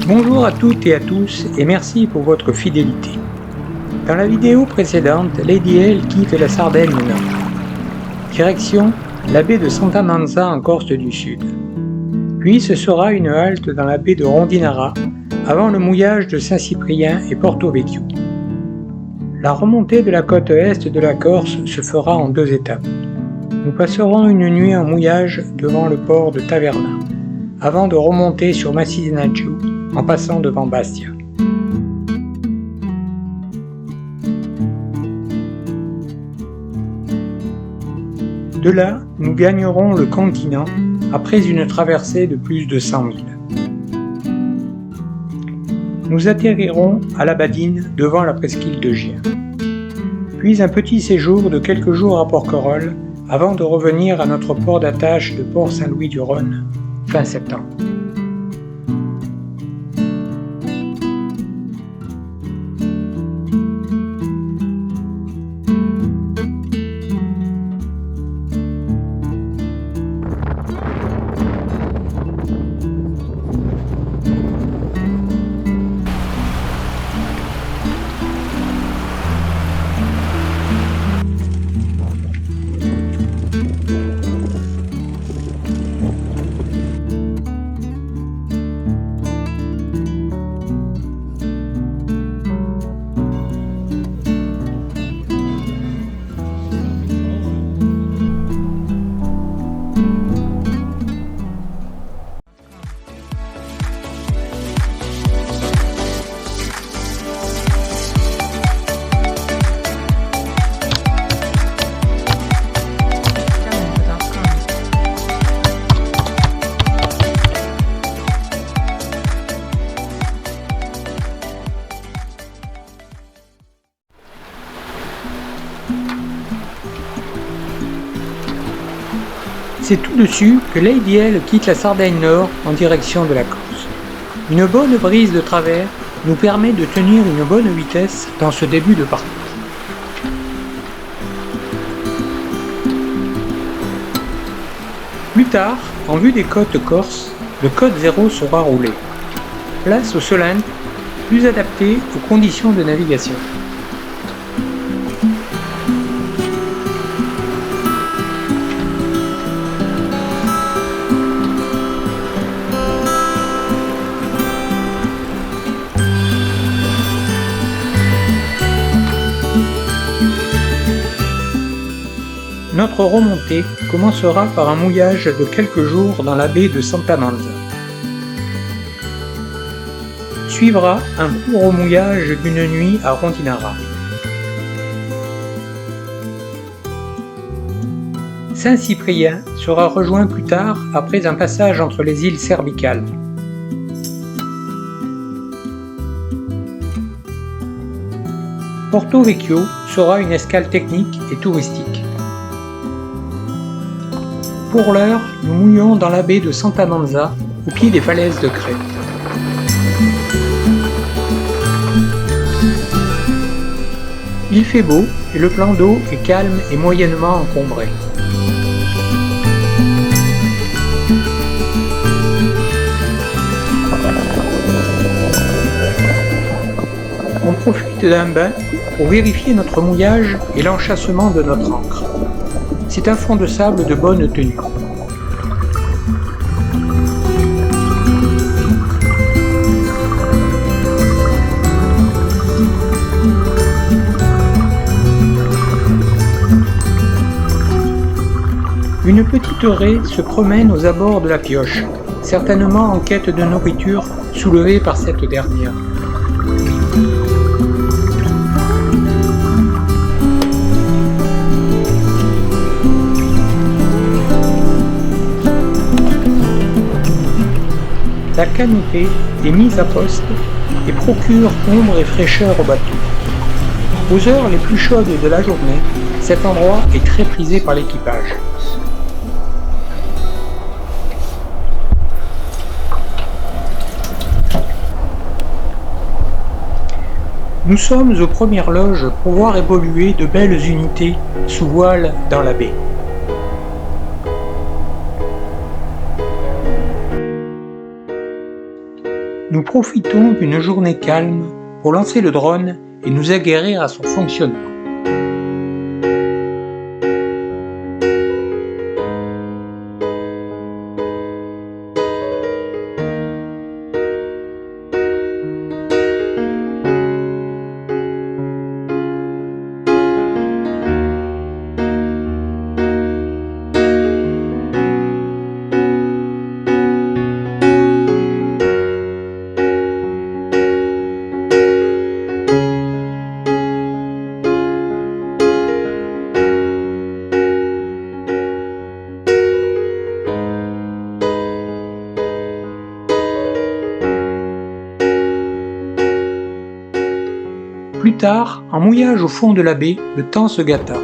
Bonjour à toutes et à tous et merci pour votre fidélité. Dans la vidéo précédente, Lady L quitte la Sardaigne Nord. Direction la baie de Santa Manza en Corse du Sud. Puis ce sera une halte dans la baie de Rondinara avant le mouillage de Saint-Cyprien et Porto Vecchio. La remontée de la côte est de la Corse se fera en 2 étapes. Nous passerons une nuit en mouillage devant le port de Taverna, avant de remonter sur Massinaccio en passant devant Bastia. De là, nous gagnerons le continent après une traversée de plus de 100 milles. Nous atterrirons à la Badine devant la presqu'île de Gien. Puis un petit séjour de quelques jours à Porquerolles avant de revenir à notre port d'attache de Port-Saint-Louis-du-Rhône fin septembre. C'est tout dessus que Lady L quitte la Sardaigne Nord en direction de la Corse. Une bonne brise de travers nous permet de tenir une bonne vitesse dans ce début de parcours. Plus tard, en vue des côtes corses, le code 0 sera roulé. Place au Solent, plus adapté aux conditions de navigation. Notre remontée commencera par un mouillage de quelques jours dans la baie de Santa Manza. Suivra un court remouillage d'une nuit à Rondinara. Saint-Cyprien sera rejoint plus tard après un passage entre les îles Cerbicales. Porto Vecchio sera une escale technique et touristique. Pour l'heure, nous mouillons dans la baie de Santa Manza, au pied des falaises de Crète. Il fait beau et le plan d'eau est calme et moyennement encombré. On profite d'un bain pour vérifier notre mouillage et l'enchâssement de notre ancre. C'est un fond de sable de bonne tenue. Une petite raie se promène aux abords de la pioche, certainement en quête de nourriture soulevée par cette dernière. La canopée est mise à poste et procure ombre et fraîcheur au bateau. Aux heures les plus chaudes de la journée, cet endroit est très prisé par l'équipage. Nous sommes aux premières loges pour voir évoluer de belles unités sous voile dans la baie. Nous profitons d'une journée calme pour lancer le drone et nous aguerrir à son fonctionnement. Plus tard, en mouillage au fond de la baie, le temps se gâta.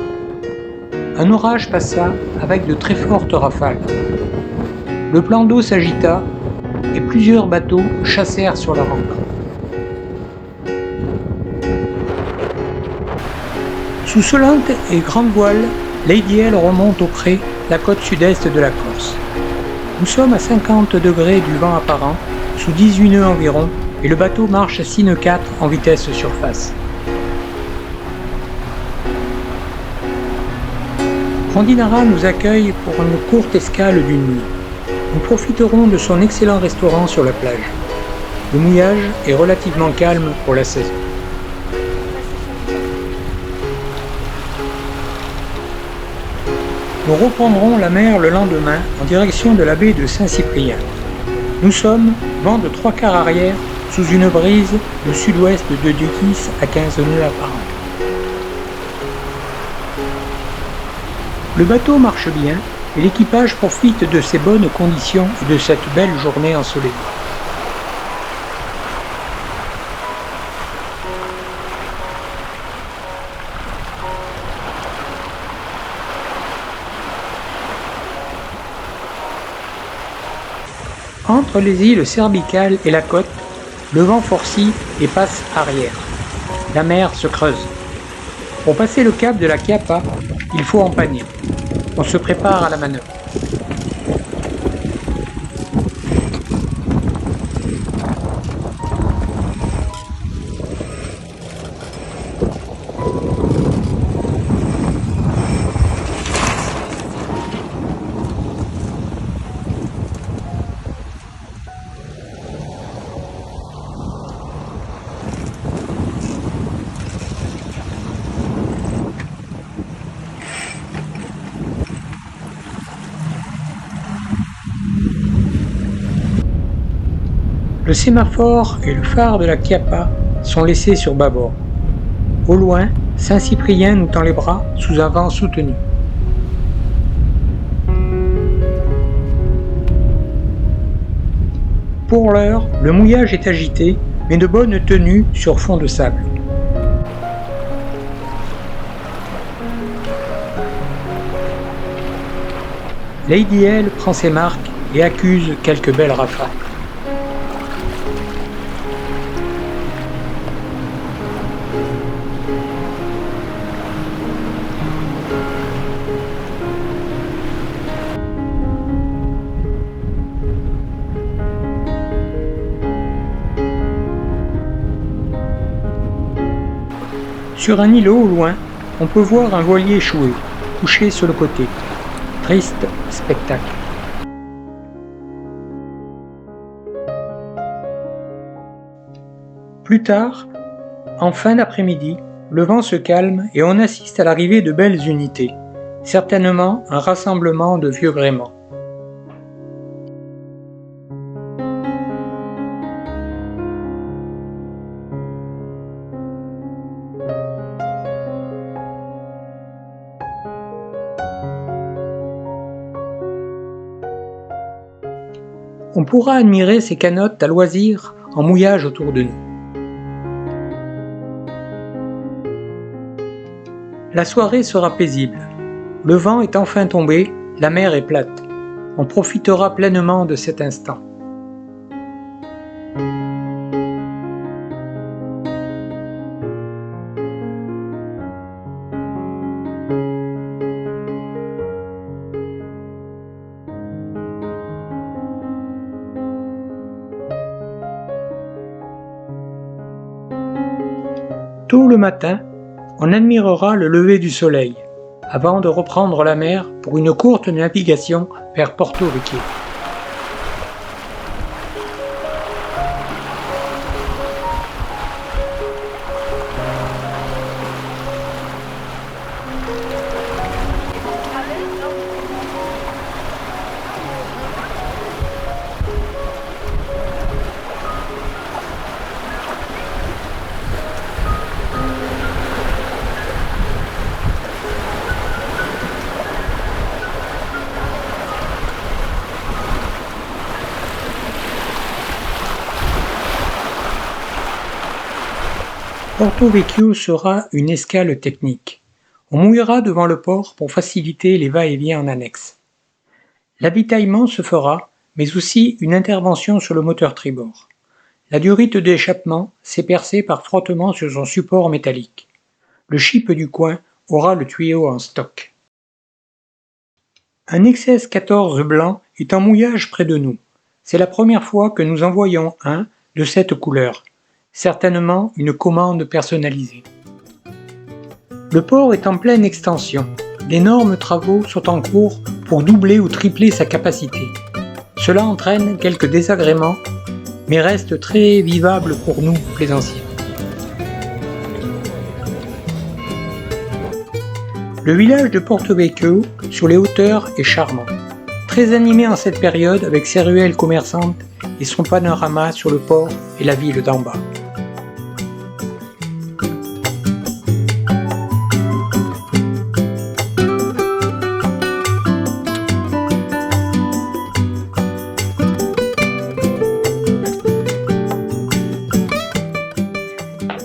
Un orage passa avec de très fortes rafales. Le plan d'eau s'agita et plusieurs bateaux chassèrent sur la rampe. Sous Solente et grande voile, Lady L remonte au près la côte sud-est de la Corse. Nous sommes à 50 degrés du vent apparent, sous 18 nœuds environ, et le bateau marche à 6 nœuds 4 en vitesse surface. Randinara nous accueille pour une courte escale d'une nuit. Nous profiterons de son excellent restaurant sur la plage. Le mouillage est relativement calme pour la saison. Nous reprendrons la mer le lendemain en direction de la baie de Saint-Cyprien. Nous sommes vent de 3/4 arrière sous une brise de sud-ouest de 10 à 15 nœuds apparents. Le bateau marche bien et l'équipage profite de ces bonnes conditions et de cette belle journée ensoleillée. Entre les îles Cerbicales et la côte, le vent forcit et passe arrière. La mer se creuse. Pour passer le cap de la Chiappa, il faut empanner. On se prépare à la manœuvre. Le sémaphore et le phare de la Chiappa sont laissés sur bâbord. Au loin, Saint-Cyprien nous tend les bras sous un vent soutenu. Pour l'heure, le mouillage est agité, mais de bonne tenue sur fond de sable. Lady L prend ses marques et accuse quelques belles rafales. Sur un îlot au loin, on peut voir un voilier échoué, couché sur le côté. Triste spectacle. Plus tard, en fin d'après-midi, le vent se calme et on assiste à l'arrivée de belles unités, certainement un rassemblement de vieux gréements. On pourra admirer ces canottes à loisir en mouillage autour de nous. La soirée sera paisible. Le vent est enfin tombé, la mer est plate. On profitera pleinement de cet instant. Tôt le matin, on admirera le lever du soleil, avant de reprendre la mer pour une courte navigation vers Porto Vecchio. Porto Vecchio sera une escale technique. On mouillera devant le port pour faciliter les va-et-vient en annexe. L'avitaillement se fera, mais aussi une intervention sur le moteur tribord. La durite d'échappement s'est percée par frottement sur son support métallique. Le ship du coin aura le tuyau en stock. Un XS-14 blanc est en mouillage près de nous. C'est la première fois que nous en voyons un de cette couleur. Certainement une commande personnalisée. Le port est en pleine extension. D'énormes travaux sont en cours pour doubler ou tripler sa capacité. Cela entraîne quelques désagréments, mais reste très vivable pour nous, plaisanciers. Le village de Porto Vecchio, sur les hauteurs, est charmant. Très animé en cette période avec ses ruelles commerçantes et son panorama sur le port et la ville d'en bas.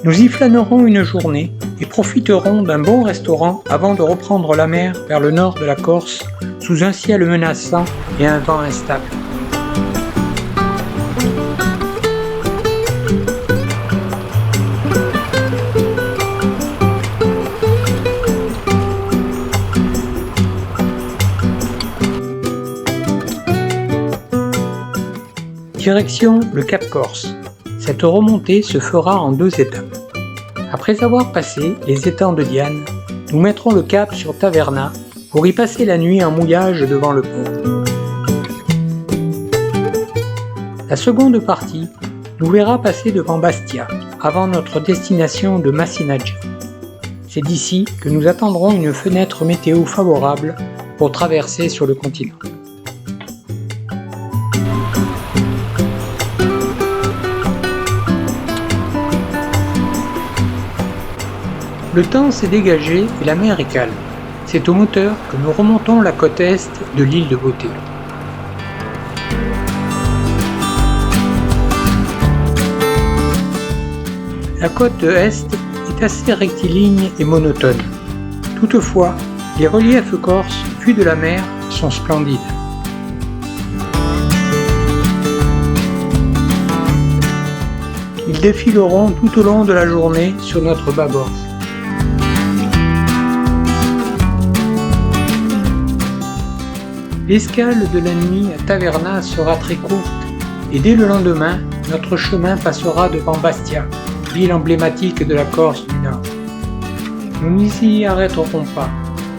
Nous y flânerons une journée et profiterons d'un bon restaurant avant de reprendre la mer vers le nord de la Corse sous un ciel menaçant et un vent instable. Direction le Cap Corse. Cette remontée se fera en 2 étapes. Après avoir passé les étangs de Diane, nous mettrons le cap sur Taverna pour y passer la nuit en mouillage devant le port. La seconde partie nous verra passer devant Bastia, avant notre destination de Massinaggi. C'est d'ici que nous attendrons une fenêtre météo favorable pour traverser sur le continent. Le temps s'est dégagé et la mer est calme. C'est au moteur que nous remontons la côte est de l'île de Beauté. La côte est est assez rectiligne et monotone. Toutefois, les reliefs corses, vus de la mer, sont splendides. Ils défileront tout au long de la journée sur notre bâbord. L'escale de la nuit à Taverna sera très courte et dès le lendemain, notre chemin passera devant Bastia, ville emblématique de la Corse du Nord. Nous n'y arrêterons pas,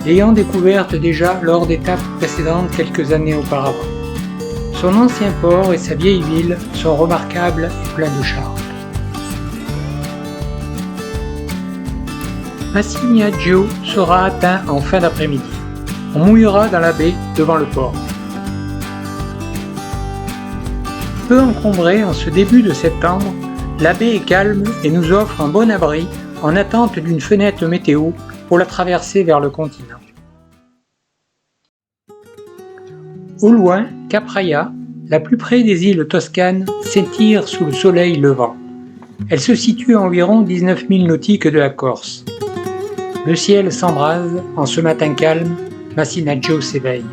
l'ayant découverte déjà lors d'étapes précédentes quelques années auparavant. Son ancien port et sa vieille ville sont remarquables et pleins de charme. Massinaggi sera atteint en fin d'après-midi. On mouillera dans la baie devant le port. Peu encombrée en ce début de septembre, la baie est calme et nous offre un bon abri en attente d'une fenêtre météo pour la traversée vers le continent. Au loin, Capraia, la plus près des îles toscanes, s'étire sous le soleil levant. Elle se situe à environ 19 000 nautiques de la Corse. Le ciel s'embrase en ce matin calme. Massinaggi s'éveille.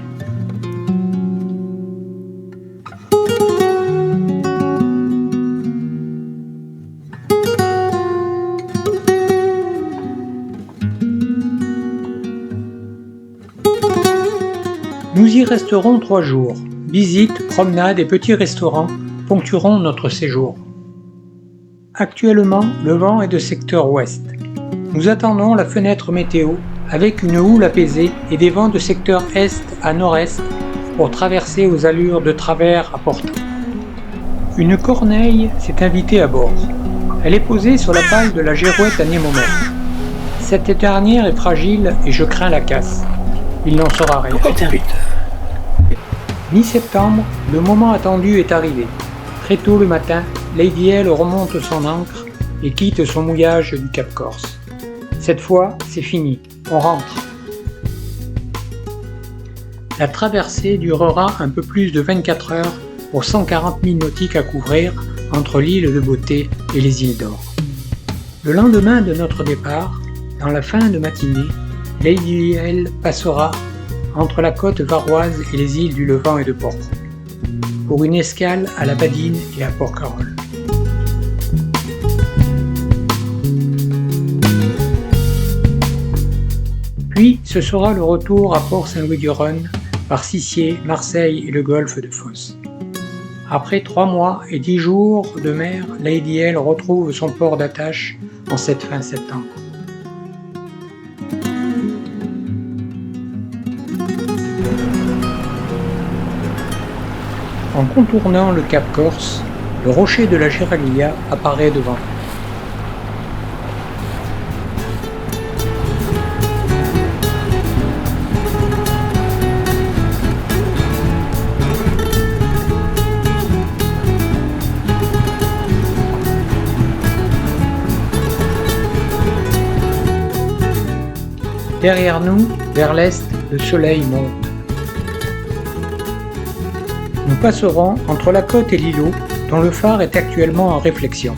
Nous y resterons 3 jours. Visites, promenades et petits restaurants ponctueront notre séjour. Actuellement, le vent est de secteur ouest. Nous attendons la fenêtre météo avec une houle apaisée et des vents de secteur est à nord-est pour traverser aux allures de travers à portée. Une corneille s'est invitée à bord. Elle est posée sur la palle de la girouette anémomètre. Cette dernière est fragile et je crains la casse. Il n'en sera rien. Mi-septembre, le moment attendu est arrivé. Très tôt le matin, Lady L remonte son ancre et quitte son mouillage du Cap Corse. Cette fois, c'est fini, on rentre. La traversée durera un peu plus de 24 heures pour 140 milles nautiques à couvrir entre l'île de Beauté et les îles d'Or. Le lendemain de notre départ, dans la fin de matinée, Lady L passera entre la côte varoise et les îles du Levant et de Porcro, pour une escale à la Badine et à Porquerolles. Puis ce sera le retour à Port-Saint-Louis-du-Rhône par Sissier, Marseille et le golfe de Fos. Après 3 mois et 10 jours de mer, Lady L retrouve son port d'attache en cette fin septembre. En contournant le Cap Corse, le rocher de la Giraglia apparaît devant nous. Derrière nous, vers l'est, le soleil monte. Nous passerons entre la côte et l'îlot, dont le phare est actuellement en réflexion.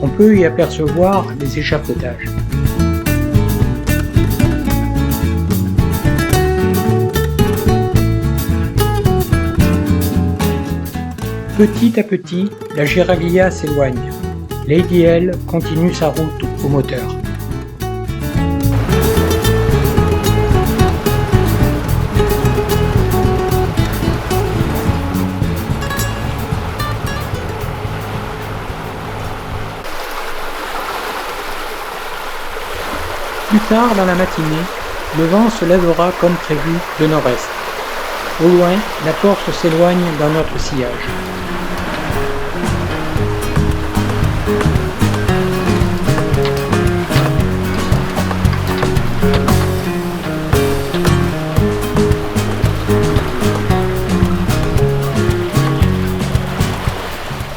On peut y apercevoir des échafaudages. Petit à petit, la Giraglia s'éloigne. Lady L continue sa route au moteur. Plus tard dans la matinée, le vent se lèvera comme prévu de nord-est. Au loin, la Corse s'éloigne dans notre sillage.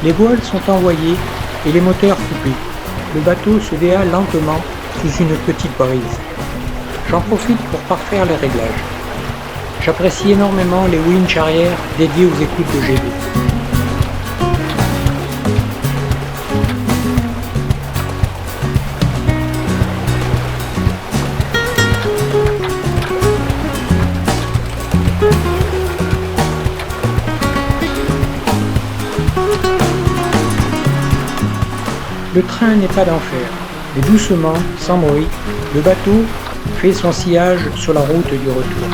Les voiles sont envoyées et les moteurs coupés. Le bateau se déhale lentement sous une petite brise. J'en profite pour parfaire les réglages. J'apprécie énormément les winches arrière dédiés aux écoutes de GB. Le train n'est pas d'enfer. Et doucement, sans bruit, le bateau fait son sillage sur la route du retour.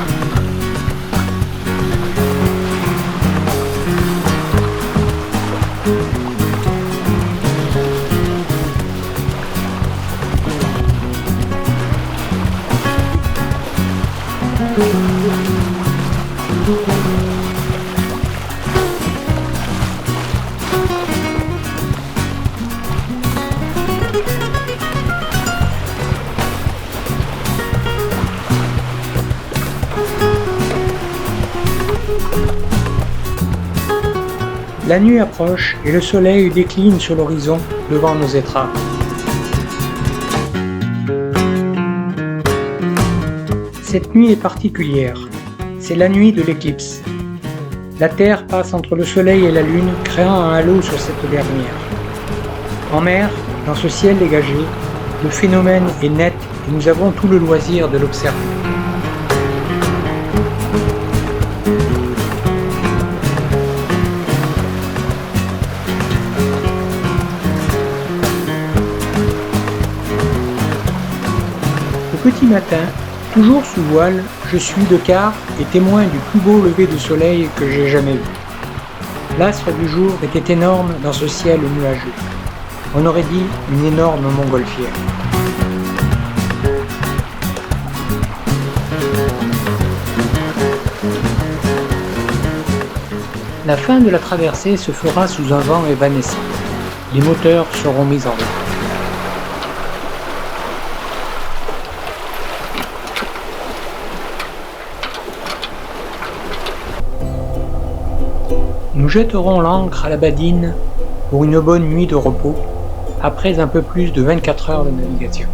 La nuit approche et le soleil décline sur l'horizon devant nos étraves. Cette nuit est particulière. C'est la nuit de l'éclipse. La Terre passe entre le soleil et la lune, créant un halo sur cette dernière. En mer, dans ce ciel dégagé, le phénomène est net et nous avons tout le loisir de l'observer. Au petit matin, toujours sous voile, je suis de quart et témoin du plus beau lever de soleil que j'ai jamais vu. L'astre du jour était énorme dans ce ciel nuageux. On aurait dit une énorme montgolfière. La fin de la traversée se fera sous un vent évanescent. Les moteurs seront mis en route. Nous jetterons l'ancre à la badine pour une bonne nuit de repos, après un peu plus de 24 heures de navigation.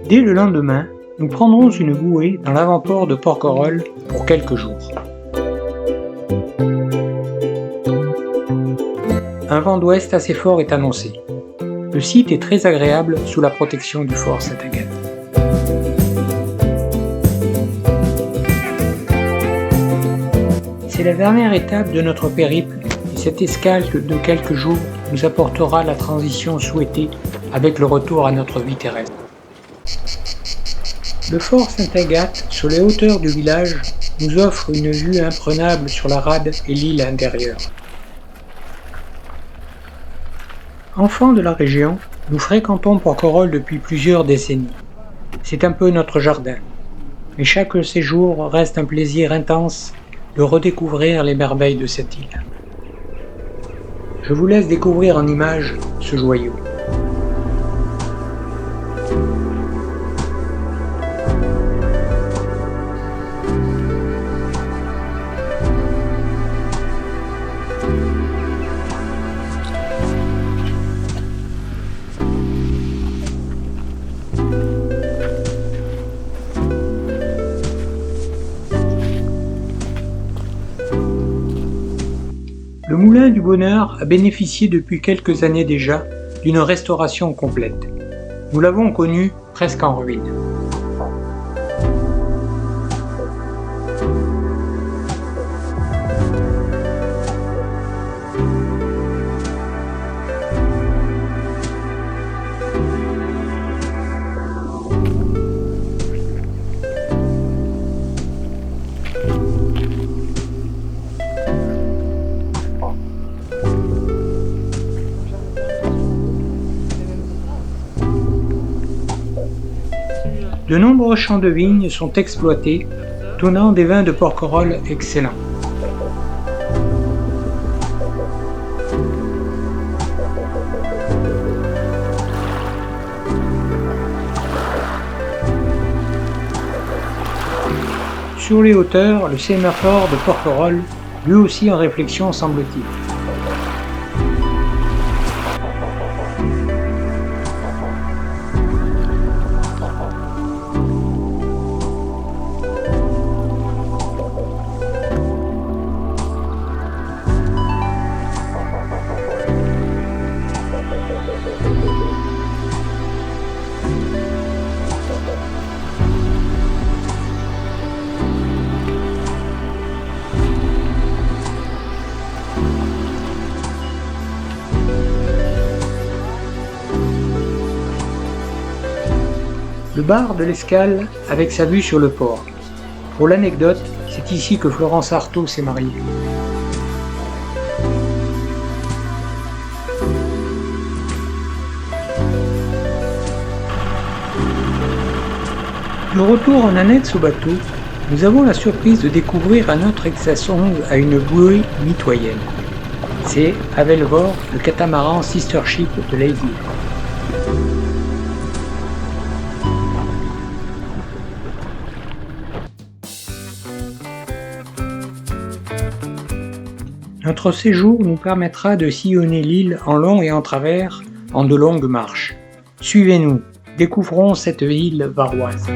Dès le lendemain, nous prendrons une bouée dans l'avant-port de Porquerolles pour quelques jours. Un vent d'ouest assez fort est annoncé. Le site est très agréable sous la protection du fort Sainte-Agathe. C'est la dernière étape de notre périple et cette escale de quelques jours nous apportera la transition souhaitée avec le retour à notre vie terrestre. Le fort Sainte-Agathe, sur les hauteurs du village, nous offre une vue imprenable sur la rade et l'île intérieure. Enfants de la région, nous fréquentons Porquerolles depuis plusieurs décennies. C'est un peu notre jardin, mais chaque séjour reste un plaisir intense de redécouvrir les merveilles de cette île. Je vous laisse découvrir en images ce joyau. Le Moulin du Bonheur a bénéficié depuis quelques années déjà d'une restauration complète. Nous l'avons connu presque en ruine. De nombreux champs de vignes sont exploités, donnant des vins de Porquerolles excellents. Sur les hauteurs, le sémaphore de Porquerolles, lui aussi en réflexion semble-t-il. Le bar de l'Escale avec sa vue sur le port. Pour l'anecdote, c'est ici que Florence Artaud s'est mariée. De retour en annexe au bateau, nous avons la surprise de découvrir un autre hexasonge à une bouée mitoyenne. C'est, à Velvor, le catamaran Sister Ship de Lady. Notre séjour nous permettra de sillonner l'île en long et en travers, en de longues marches. Suivez-nous, découvrons cette île varoise.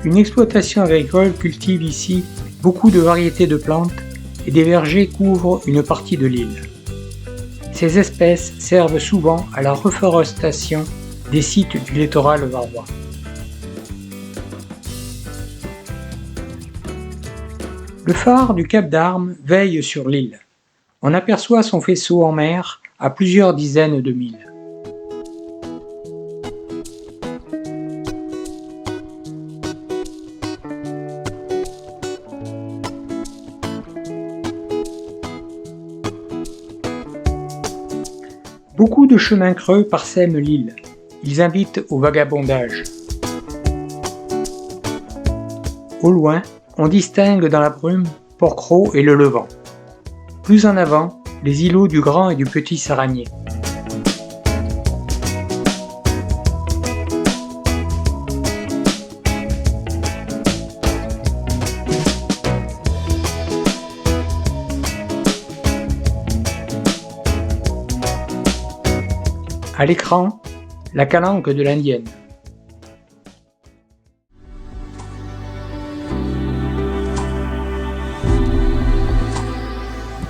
Une exploitation agricole cultive ici beaucoup de variétés de plantes et des vergers couvrent une partie de l'île. Ces espèces servent souvent à la reforestation des sites du littoral varois. Le phare du Cap d'Armes veille sur l'île. On aperçoit son faisceau en mer à plusieurs dizaines de milles. Beaucoup de chemins creux parsèment l'île. Ils invitent au vagabondage. Au loin, on distingue dans la brume Porquerolles et le Levant. Plus en avant, les îlots du Grand et du Petit Saranier. À l'écran, la calanque de l'Indienne.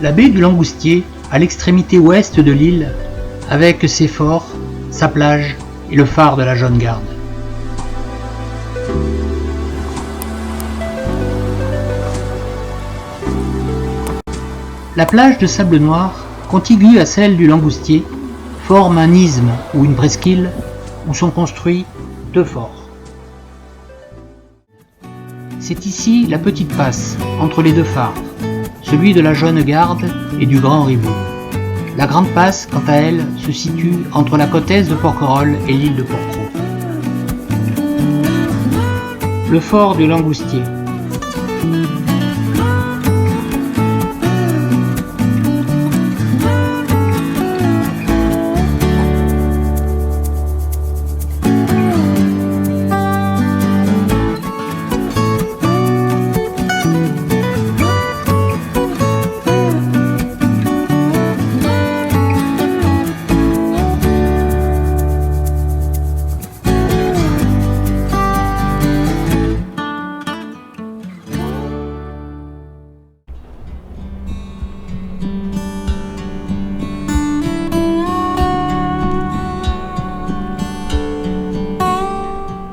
La baie du Langoustier, à l'extrémité ouest de l'île, avec ses forts, sa plage et le phare de la Jaune Garde. La plage de sable noir, contiguë à celle du Langoustier, forme un isthme ou une presqu'île où sont construits deux forts. C'est ici la petite passe entre les deux phares, celui de la Jaune Garde et du Grand Ribot. La Grande Passe, quant à elle, se situe entre la côte est de Porquerolles et l'île de Porquerolles. Le fort du Langoustier.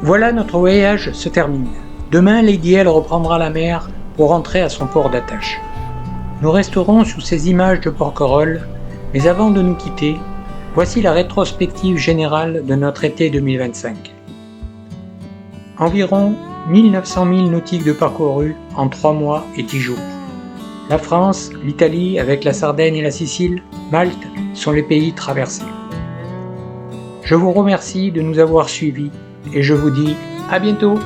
Voilà, notre voyage se termine. Demain, Lady L reprendra la mer pour rentrer à son port d'attache. Nous resterons sous ces images de Porquerolles, mais avant de nous quitter, voici la rétrospective générale de notre été 2025. Environ 1900 milles nautiques de parcourus en 3 mois et 10 jours. La France, l'Italie avec la Sardaigne et la Sicile, Malte sont les pays traversés. Je vous remercie de nous avoir suivis et je vous dis à bientôt.